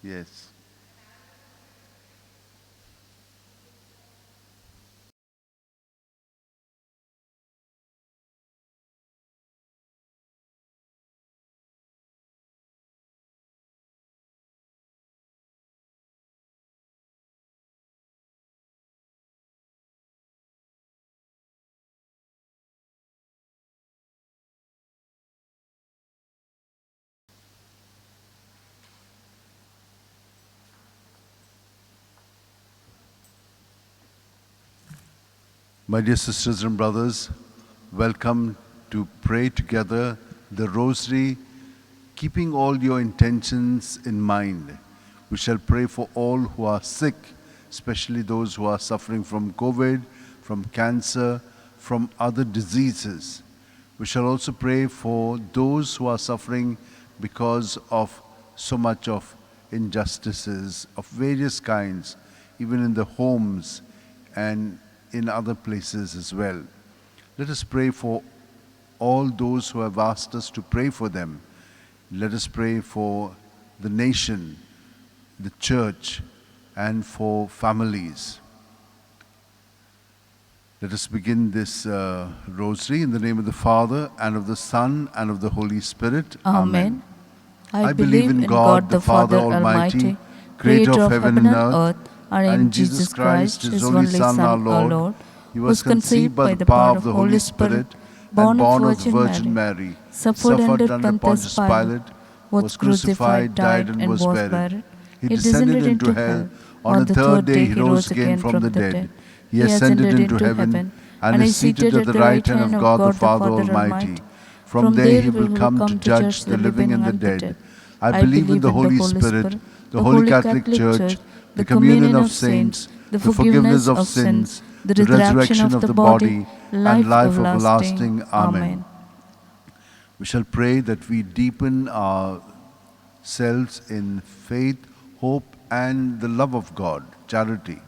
Yes. My dear sisters and brothers, welcome to pray together the Rosary, keeping all your intentions in mind. We shall pray for all who are sick, especially those who are suffering from COVID, from cancer, from other diseases. We shall also pray for those who are suffering because of so much of injustices of various kinds, even in the homes and in other places as well. Let us pray for all those who have asked us to pray for them. Let us pray for the nation, the church, and for families. Let us begin this rosary in the name of the Father, and of the Son, and of the Holy Spirit. Amen. I believe in God the Father Almighty, creator of heaven and earth, and in Jesus Christ, his only Son, our Lord, He was conceived by the power of the Holy Spirit, and born of the Virgin Mary, suffered under Pontius Pilate, was crucified, died, and was buried. He descended into hell. On the third day he rose again from the dead. He ascended into heaven and is seated at the right hand of God the Father Almighty. From there he will come to judge the living and the dead. I believe in the Holy Spirit, the Holy Catholic Church, the communion of saints, the forgiveness of sins, the resurrection of the body, and life everlasting. Amen. We shall pray that we deepen ourselves in faith, hope, and the love of God, charity.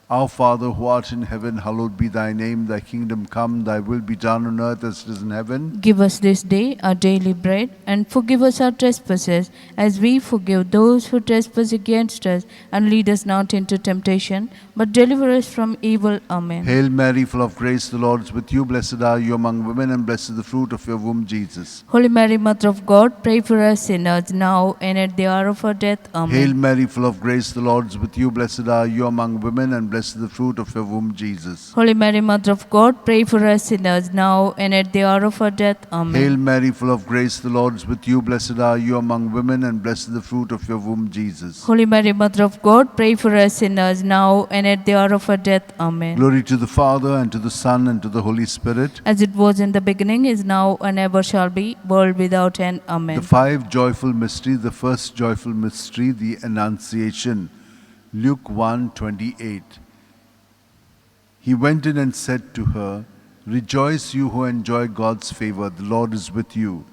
Our Father, who art in heaven, hallowed be thy name. Thy kingdom come, thy will be done on earth as it is in heaven. Give us this day our daily bread, and forgive us our trespasses, as we forgive those who trespass against us. And lead us not into temptation, but deliver us from evil. Amen. Hail Mary, full of grace, the Lord is with you. Blessed are you among women, and blessed is the fruit of your womb, Jesus. Holy Mary, Mother of God, pray for us sinners, now and at the hour of our death. Amen. Hail Mary, full of grace, the Lord is with you. Blessed are you among women, and blessed is the fruit of your womb, Jesus. Holy Mary, Mother of God, pray for us sinners, now and at the hour of our death. Amen. Hail Mary, full of grace, the Lord is with you. Blessed are you among women, and blessed is the fruit of your womb, Jesus. Holy Mary, Mother of God, pray for us sinners, now and at the hour of our death. Amen. Glory to the Father, and to the Son, and to the Holy Spirit. As it was in the beginning, is now, and ever shall be, world without end. Amen. The five joyful mysteries. The first joyful mystery, the Annunciation. Luke 1:28. He went in and said to her, Rejoice, you who enjoy God's favor. The Lord is with you.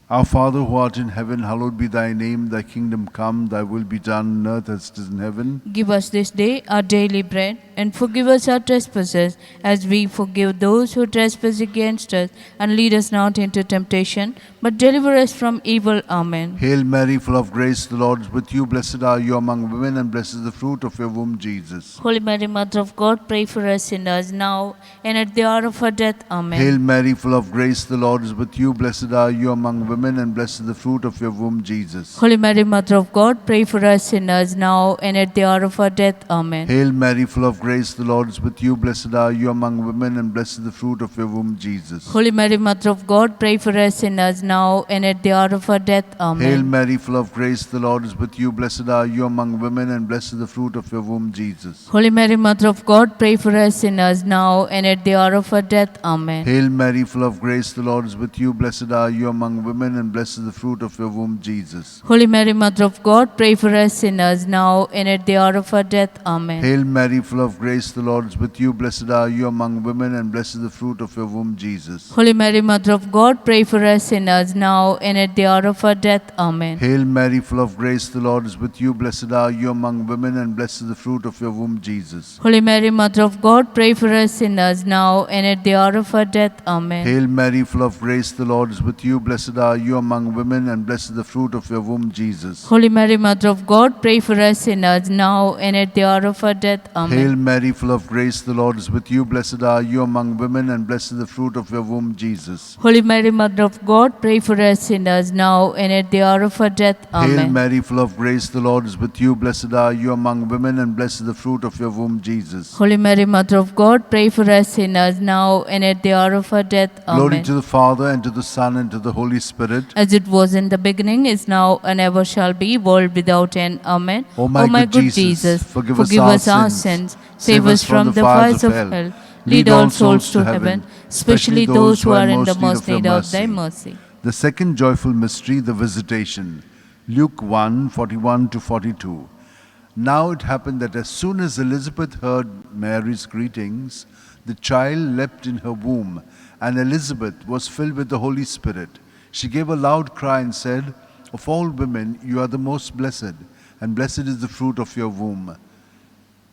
Our Father, who art in heaven, hallowed be thy name. Thy kingdom come, thy will be done on earth as it is in heaven. Give us this day our daily bread, and forgive us our trespasses, as we forgive those who trespass against us. And lead us not into temptation, but deliver us from evil. Amen. Hail Mary, full of grace, the Lord is with you. Blessed are you among women, and blessed is the fruit of your womb, Jesus. Holy Mary, Mother of God, pray for us sinners, now and at the hour of our death. Amen. Hail Mary, full of grace, the Lord is with you. Blessed are you among women, and blessed is the fruit of your womb, Jesus. Holy Mary, Mother of God, pray for us sinners, now and at the hour of our death. Amen. Hail Mary, full of grace, the Lord is with you. Blessed are you among women, and blessed is the fruit of your womb, Jesus. Holy Mary, Mother of God, pray for us sinners, now and at the hour of our death. Amen. Hail Mary, full of grace, the Lord is with you. Blessed are you among women, and blessed is the fruit of your womb, Jesus. Holy Mary, Mother of God, pray for us sinners, now and at the hour of our death. Amen. Hail Mary, full of grace, the Lord is with you. Blessed are you among women, and blessed is the fruit of your womb, Jesus. Holy Mary, Mother of God, pray for us sinners, now and at the hour of our death. Amen. Hail Mary, full of grace, the Lord is with you. Blessed are you among women, and blessed is the fruit of your womb, Jesus. Holy Mary, Mother of God, pray for us sinners, now and at the hour of our death. Amen. Hail Mary, full of grace, the Lord is with you. Blessed are you among women, and blessed is the fruit of your womb, Jesus. Holy Mary, Mother of God, pray for us sinners, now and at the hour of our death. Amen. Hail Mary, full of grace, the Lord is with you. Blessed are are you among women, and blessed is the fruit of your womb, Jesus. Holy Mary, Mother of God, pray for us sinners, now and at the hour of our death. Amen. Hail Mary, full of grace, the Lord is with you. Blessed are you among women, and blessed is the fruit of your womb, Jesus. Holy Mary, Mother of God, pray for us sinners, now and at the hour of our death. Amen. Hail Mary, full of grace, the Lord is with you. Blessed are you among women, and blessed is the fruit of your womb, Jesus. Holy Mary, Mother of God, pray for us sinners, now and at the hour of our death. Amen. Glory to the Father, and to the Son, and to the Holy Spirit. As it was in the beginning, is now, and ever shall be, world without end. Amen. O my good Jesus, forgive us our sins, save us from the fires of hell, lead all souls to heaven, especially those who are in the most need of thy mercy. The second joyful mystery, the Visitation. Luke 1, 41 to 42. Now it happened that as soon as Elizabeth heard Mary's greetings, the child leapt in her womb, and Elizabeth was filled with the Holy Spirit. She gave a loud cry and said, "Of all women, you are the most blessed, and blessed is the fruit of your womb.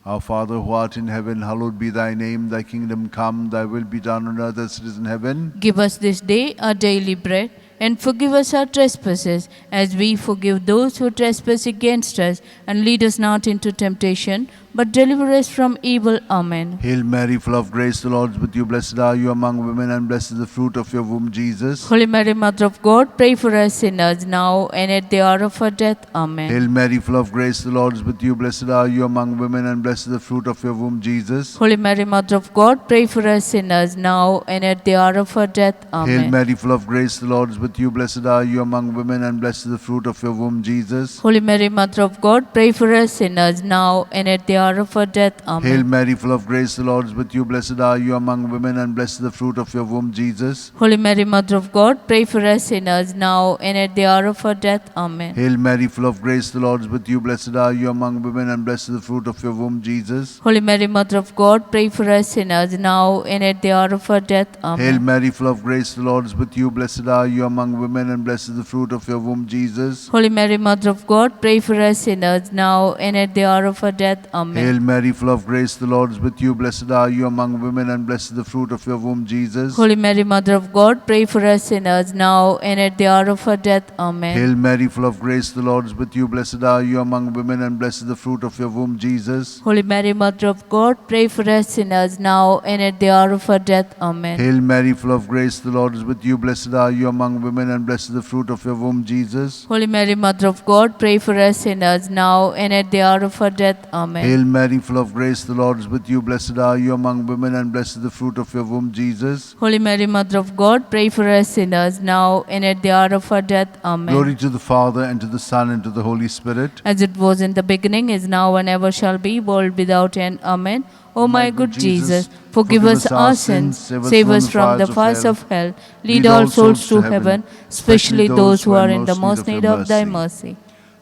Our Father who art in heaven, hallowed be thy name. Thy kingdom come, thy will be done on earth as it is in heaven. Give us this day our daily bread, and forgive us our trespasses, as we forgive those who trespass against us. And lead us not into temptation, but deliver us from evil. Amen. Hail Mary, full of grace, the Lord is with you. Blessed are you among women, and blessed is the fruit of your womb, Jesus. Holy Mary, Mother of God, pray for us sinners, now and at the hour of our death. Amen. Hail Mary, full of grace, the Lord is with you. Blessed are you among women, and blessed is the fruit of your womb, Jesus. Holy Mary, Mother of God, pray for us sinners, now and at the hour of our death. Amen. Hail Mary, full of grace, the Lord is with you. Blessed are you among women, and blessed is the fruit of your womb, Jesus. Holy Mary, Mother of God, pray for us sinners, now and at the hour of our death. Amen. Hail Mary, full of grace, the Lord is with you. Blessed are you among women, and blessed is the fruit of your womb, Jesus. Holy Mary, Mother of God, pray for us sinners, now and at the hour of our death. Amen. Hail Mary, full of grace, the Lord is with you. Blessed are you among women, and blessed is the fruit of your womb, Jesus. Holy Mary, Mother of God, pray for us sinners, now and at the hour of our death. Hail Amen. Mary, full of grace, the Lord is with you. Blessed are you among women, and blessed is the fruit of your womb, Jesus. Holy Mary, Mother of God, pray for us sinners, now and at the hour of our death. Amen. Hail Mary, full of grace, the Lord is with you. Blessed are you among women, and blessed is the fruit of your womb, Jesus. Holy Mary, Mother of God, pray for us sinners, now and at the hour of our death. Amen. Hail Mary, full of grace, the Lord is with you. Blessed are you among women, and blessed is the fruit of your womb, Jesus. Holy Mary, Mother of God, pray for us sinners, now and at the hour of our death. Amen. Hail Mary, full of grace, the Lord is with you. Blessed are you among women, and blessed is the fruit of your womb, Jesus. Holy Mary, Mother of God, pray for us sinners, now and at the hour of our death. Amen. Hail Mary, full of grace, the Lord is with you. Blessed are you among women, and blessed is the fruit of your womb, Jesus. Holy Mary, Mother of God, pray for us sinners, now and at the hour of our death. Amen. Glory to the Father, and to the Son, and to the Holy Spirit. As it was in the beginning, is now, and ever shall be, world without end. Amen. O my good Jesus, forgive us our sins, save us from the fires of hell, lead all souls to heaven, especially those who are in the most need of thy mercy.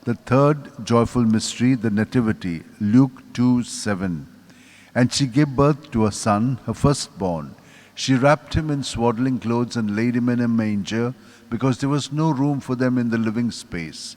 The third joyful mystery, the Nativity. Luke 2:7. And she gave birth to a son, her firstborn. She wrapped him in swaddling clothes and laid him in a manger, because there was no room for them in the living space.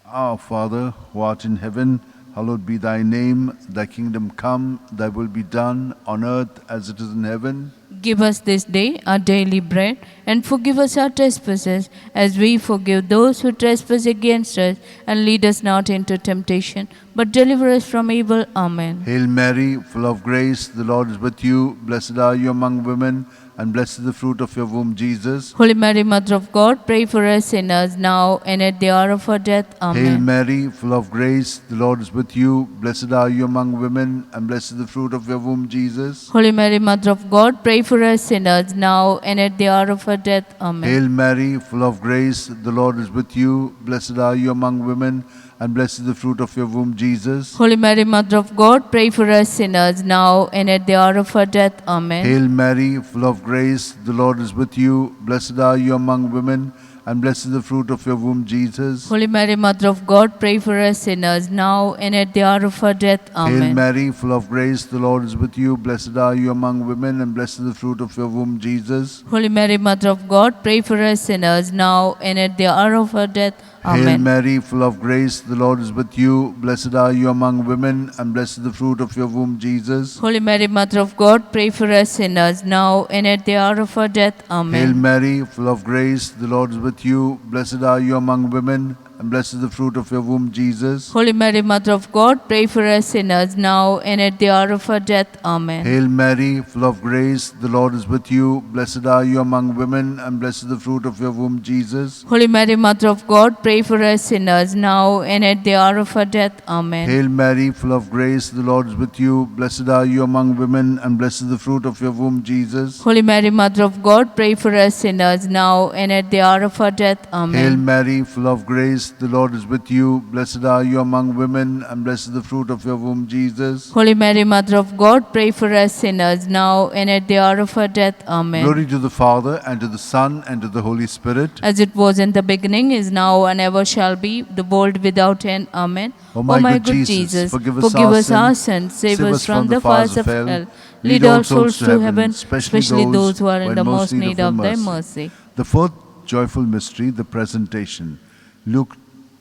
Our Father, who art in heaven, hallowed be thy name. Thy kingdom come, thy will be done on earth as it is in heaven. Give us this day our daily bread, and forgive us our trespasses, as we forgive those who trespass against us. And lead us not into temptation, but deliver us from evil. Amen. Hail Mary, full of grace, the Lord is with you. Blessed are you among women, and blessed is the fruit of your womb, Jesus. Holy Mary, Mother of God, pray for us sinners, now and at the hour of our death. Amen. Hail Mary, full of grace, the Lord is with you. Blessed are you among women, and blessed is the fruit of your womb, Jesus. Holy Mary, Mother of God, pray for us sinners, now and at the hour of our death. Amen. Hail Mary, full of grace, the Lord is with you. Blessed are you among women, and blessed is the fruit of your womb, Jesus. Holy Mary, Mother of God, pray for us sinners, now and at the hour of our death. Amen. Hail Mary, full of grace, the Lord is with you. Blessed are you among women, and blessed is the fruit of your womb, Jesus. Holy Mary, Mother of God, pray for us sinners, now and at the hour of our death. Amen. Hail Mary, full of grace, the Lord is with you. Blessed are you among women, and blessed is the fruit of your womb, Jesus. Holy Mary, Mother of God, pray for us sinners, now and at the hour of our death. Hail Amen. Mary, full of grace, the Lord is with you. Blessed are you among women, and blessed is the fruit of your womb, Jesus. Holy Mary, Mother of God, pray for us sinners, now and at the hour of our death. Amen. Hail Mary, full of grace, the Lord is with you. Blessed are you among women, and blessed is the fruit of your womb, Jesus. Holy Mary, Mother of God, pray for us sinners, now and at the hour of our death. Amen. Hail Mary, full of grace, the Lord is with you. Blessed are you among women, and blessed is the fruit of your womb, Jesus. Holy Mary, Mother of God, pray for us sinners, now and at the hour of our death. Amen. Hail Mary, full of grace, the Lord is with you. Blessed are you among women, and blessed is the fruit of your womb, Jesus. Holy Mary, Mother of God, pray for us sinners, now and at the hour of our death. Amen. Hail Mary, full of grace, the Lord is with you. Blessed are you among women, and blessed is the fruit of your womb, Jesus. Holy Mary, Mother of God, pray for us sinners, now and at the hour of our death. Amen. Glory to the Father, and to the Son, and to the Holy Spirit. As it was in the beginning, is now, and ever shall be, the world without end. Amen. O my good Jesus, forgive us our sins, save us from the fires of hell. Lead all souls to heaven, especially those who are in the most need of thy mercy. The fourth joyful mystery, the presentation. Luke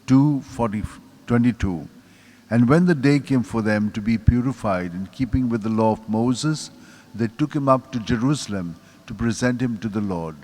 2:22. And when the day came for them to be purified in keeping with the law of Moses, they took him up to Jerusalem to present him to the Lord.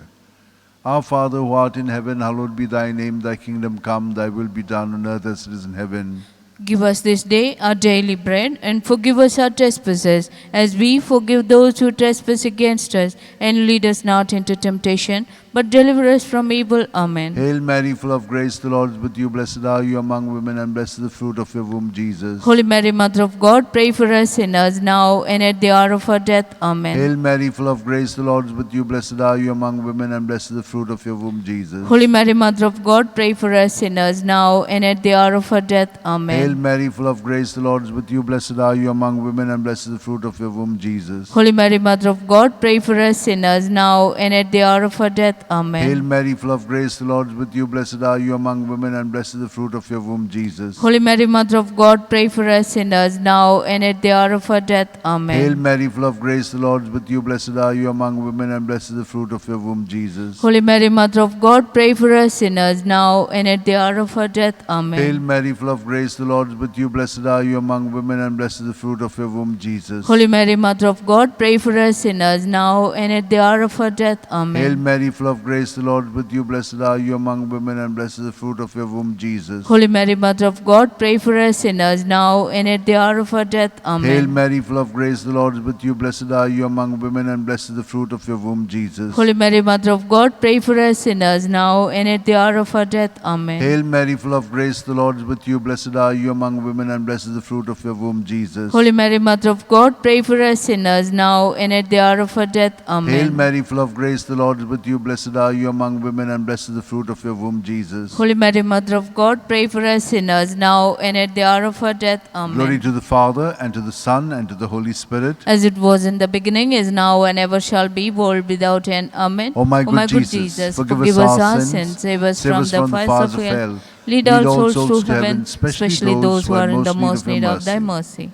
Our Father who art in heaven, hallowed be thy name. Thy kingdom come, thy will be done on earth as it is in heaven. Give us this day our daily bread, and forgive us our trespasses, as we forgive those who trespass against us. And lead us not into temptation, but deliver us from evil. Amen. Hail Mary, full of grace, the Lord is with you. Blessed are you among women, and blessed is the fruit of your womb, Jesus. Holy Mary, Mother of God, pray for us sinners, now and at the hour of our death. Amen. Hail Mary, full of grace, the Lord is with you. Blessed are you among women, and blessed is the fruit of your womb, Jesus. Holy Mary, Mother of God, pray for us sinners, now and at the hour of our death. Amen. Hail Mary, full of grace, the Lord is with you. Blessed are you among women, and blessed is the fruit of your womb, Jesus. Holy Mary, Mother of God, pray for us sinners, now and at the hour of our death. Amen. Hail Mary, full of grace, the Lord is with you. Blessed are you among women, and blessed is the fruit of your womb, Jesus. Holy Mary, Mother of God, pray for us sinners, now and at the hour of our death. Amen. Hail Mary, full of grace, the Lord is with you. Blessed are you among women, and blessed is the fruit of your womb, Jesus. Holy Mary, Mother of God, pray for us sinners, now and at the hour of our death. Amen. Hail Mary, full of grace, the Lord is with you. Blessed are you among women, and blessed is the fruit of your womb, Jesus. Holy Mary, Mother of God, pray for us sinners, now and at the hour of our death. Amen. Hail Mary, full of grace, the Lord is with you. Blessed are you among women, and blessed is the fruit of your womb, Jesus. Holy Mary, Mother of God, pray for us sinners, now and at the hour of our death. Amen. Hail Mary, full of grace, the Lord is with you. Blessed are you among women, and blessed is the fruit of your womb, Jesus. Holy Mary, Mother of God, pray for us sinners, now and at the hour of our death. Amen. Hail Mary, full of grace, the Lord is with you. Blessed are you among women, and blessed is the fruit of your womb, Jesus. Holy Mary, Mother of God, pray for us sinners, now and at the hour of our death. Amen. Hail Mary, full of grace, the Lord is with you. Blessed are you among women, and blessed is the fruit of your womb, Jesus. Holy Mary, Mother of God, pray for us sinners, now and at the hour of our death. Amen. Glory to the Father, and to the Son, and to the Holy Spirit. As it was in the beginning, is now, and ever shall be, world without end. Amen. O my good Jesus, forgive us our sins, save us from the fires of hell. Lead all souls to heaven, especially those who are in the most need of thy mercy.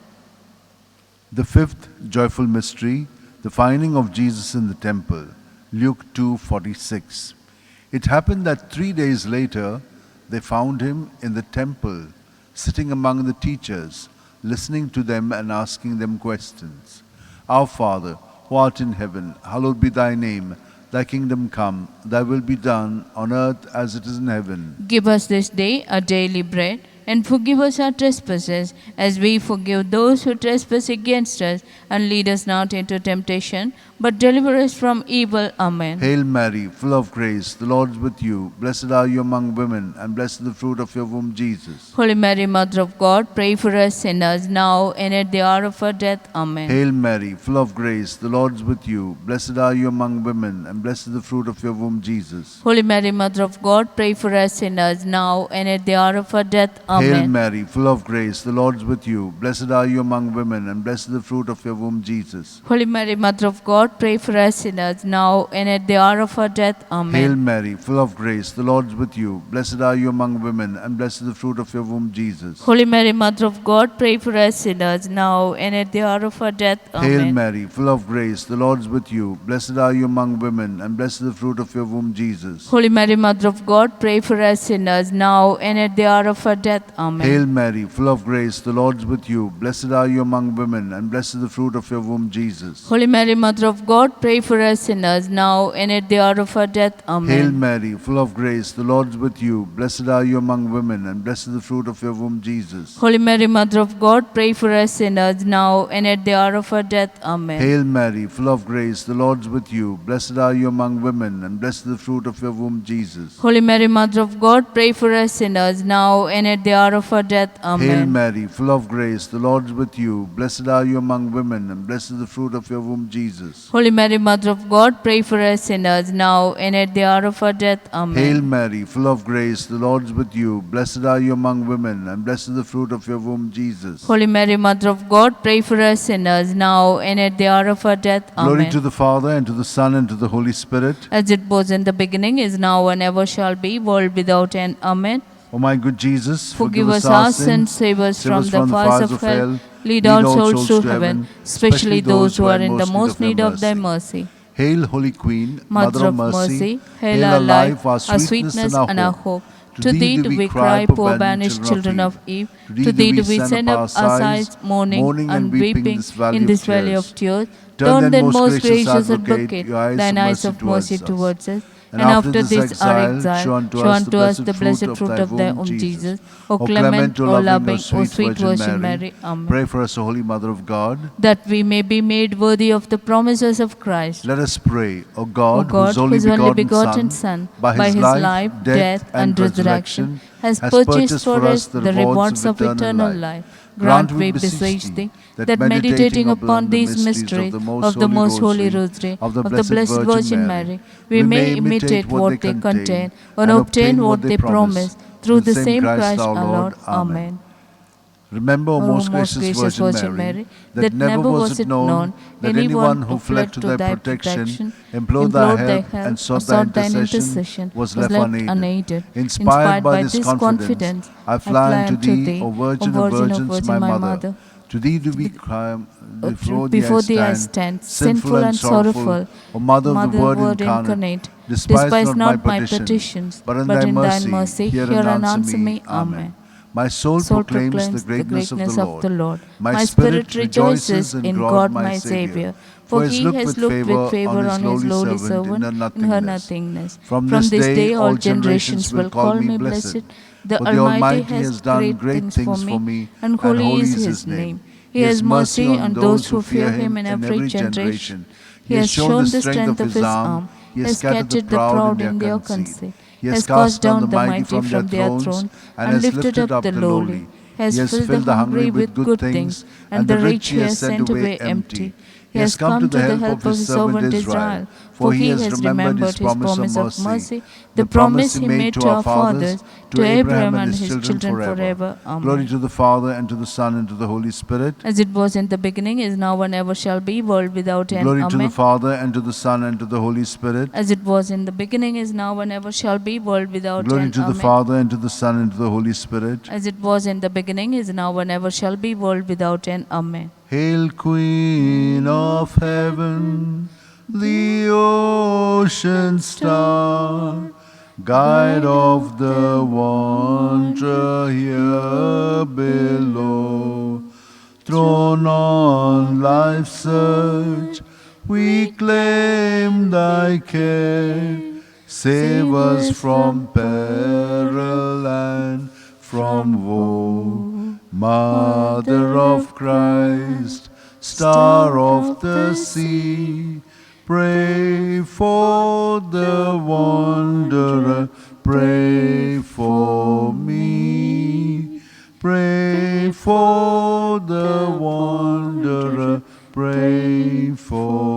The fifth joyful mystery, the finding of Jesus in the temple. Luke 2:46. It happened that 3 days later, they found him in the temple, sitting among the teachers, listening to them and asking them questions. Our Father, who art in heaven, hallowed be thy name. Thy kingdom come, thy will be done on earth as it is in heaven. Give us this day our daily bread, and forgive us our trespasses, as we forgive those who trespass against us. And lead us not into temptation, but deliver us from evil. Amen. Hail Mary, full of grace, the Lord is with you. Blessed are you among women, and blessed is the fruit of your womb, Jesus. Holy Mary, Mother of God, pray for us sinners, now and at the hour of our death. Amen. Hail Mary, full of grace, the Lord is with you. Blessed are you among women, and blessed is the fruit of your womb, Jesus. Holy Mary, Mother of God, pray for us sinners, now and at the hour of our death. Amen. Hail Mary, full of grace, the Lord is with you. Blessed are you among women, and blessed is the fruit of your womb, Jesus. Holy Mary, Mother of God, God, pray for us sinners, now and at the hour of our death. Amen. Hail Mary, full of grace, the Lord is with you. Blessed are you among women, and blessed is the fruit of your womb, Jesus. Holy Mary, Mother of God, pray for us sinners, now and at the hour of our death. Hail Amen. Mary, full of grace, the Lord is with you. Blessed are you among women, and blessed is the fruit of your womb, Jesus. Holy Mary, Mother of God, pray for us sinners, now and at the hour of our death. Amen. Hail Mary, full of grace, the Lord is with you. Blessed are you among women, and blessed is the fruit of your womb, Jesus. Holy Mary, Mother of God, pray for us sinners, now and at the hour of our death. Amen. Hail Mary, full of grace, the Lord is with you. Blessed are you among women, and blessed is the fruit of your womb, Jesus. Holy Mary, Mother of God, pray for us sinners, now and at the hour of our death. Amen. Hail Mary, full of grace, the Lord is with you. Blessed are you among women, and blessed is the fruit of your womb, Jesus. Holy Mary, Mother of God, pray for us sinners, now and at the hour of our death. Amen. Hail Mary, full of grace, the Lord is with you. Blessed are you among women, and blessed is the fruit of your womb, Jesus. Holy Mary, Mother of God, pray for us sinners, now and at the hour of our death. Amen. Hail Mary, full of grace, the Lord is with you. Blessed are you among women, and blessed is the fruit of your womb, Jesus. Holy Mary, Mother of God, pray for us sinners, now and at the hour of our death. Amen. Glory to the Father, and to the Son, and to the Holy Spirit. As it was in the beginning, is now, and ever shall be, world without end. Amen. O my good Jesus, Forgive us our sins, save us from the fires of hell. Lead all souls to heaven, especially those who are in the most need of thy mercy. Hail, Holy Queen, Mother of mercy, hail our life, our sweetness, and our hope. To thee do we cry, poor banished children of Eve. To thee do we send up our sighs, mourning and weeping in this valley of tears. Turn then, most gracious Advocate, thine eyes of mercy towards us. And after this our exile, show unto us the blessed fruit of thy womb, Jesus. O clement, O loving, O sweet Virgin Mary. Amen. Pray for us, O Holy Mother of God, that we may be made worthy of the promises of Christ. Let us pray, O God, whose whose only begotten Son, by his life, death, and resurrection, has purchased for us the rewards of eternal life. Grant, we beseech thee, that meditating upon these mysteries of the most holy Rosary of the Blessed Virgin Mary, we may imitate what they contain and obtain what they promise, through the same Christ our Lord. Amen. Remember, O most gracious Virgin Mary, that never was it known that anyone who fled to thy protection, implored thy help, and sought thy intercession was left unaided. Inspired by this confidence, I fly unto thee, O Virgin of Virgins, my Mother. To thee do we cry, before thee I stand, sinful and sorrowful. O Mother of the Word incarnate, despise not my petitions, but in thy mercy hear and answer me. Amen. My soul proclaims the greatness of the Lord. My spirit rejoices in God my Saviour. For he has looked with favor on his lowly servant in her nothingness. From this day all generations will call me blessed. The Almighty has done great things for me, and holy is his name. He has mercy on those who fear him in every generation. He has shown the strength of his arm. He has scattered the proud in their conceit. He has cast down the mighty from their thrones and lifted up the lowly. He has filled the hungry with good things, and the rich he has sent away empty. He has come to the help of his servant Israel, for he has remembered his promise of mercy, the promise he made to our fathers, to Abraham and his children forever. Amen. Glory to the Father, and to the Son, and to the Holy Spirit. As it was in the beginning, is now, and ever shall be, world without end. Glory to Amen. the Father, and to the Son, and to the Holy Spirit. As it was in the beginning, is now, and ever shall be, world without Glory end. to the Amen. Father, and to the Son, and to the Holy Spirit. As it was in the beginning, is now, and ever shall be, world without end. Amen. Hail, Queen of Heaven, the ocean star, guide of the wanderer here below. Thrown on life's search, we claim thy care. Save us from peril and from woe. Mother of Christ, Star of the sea, pray for the wanderer, pray for me. Pray for the wanderer, pray for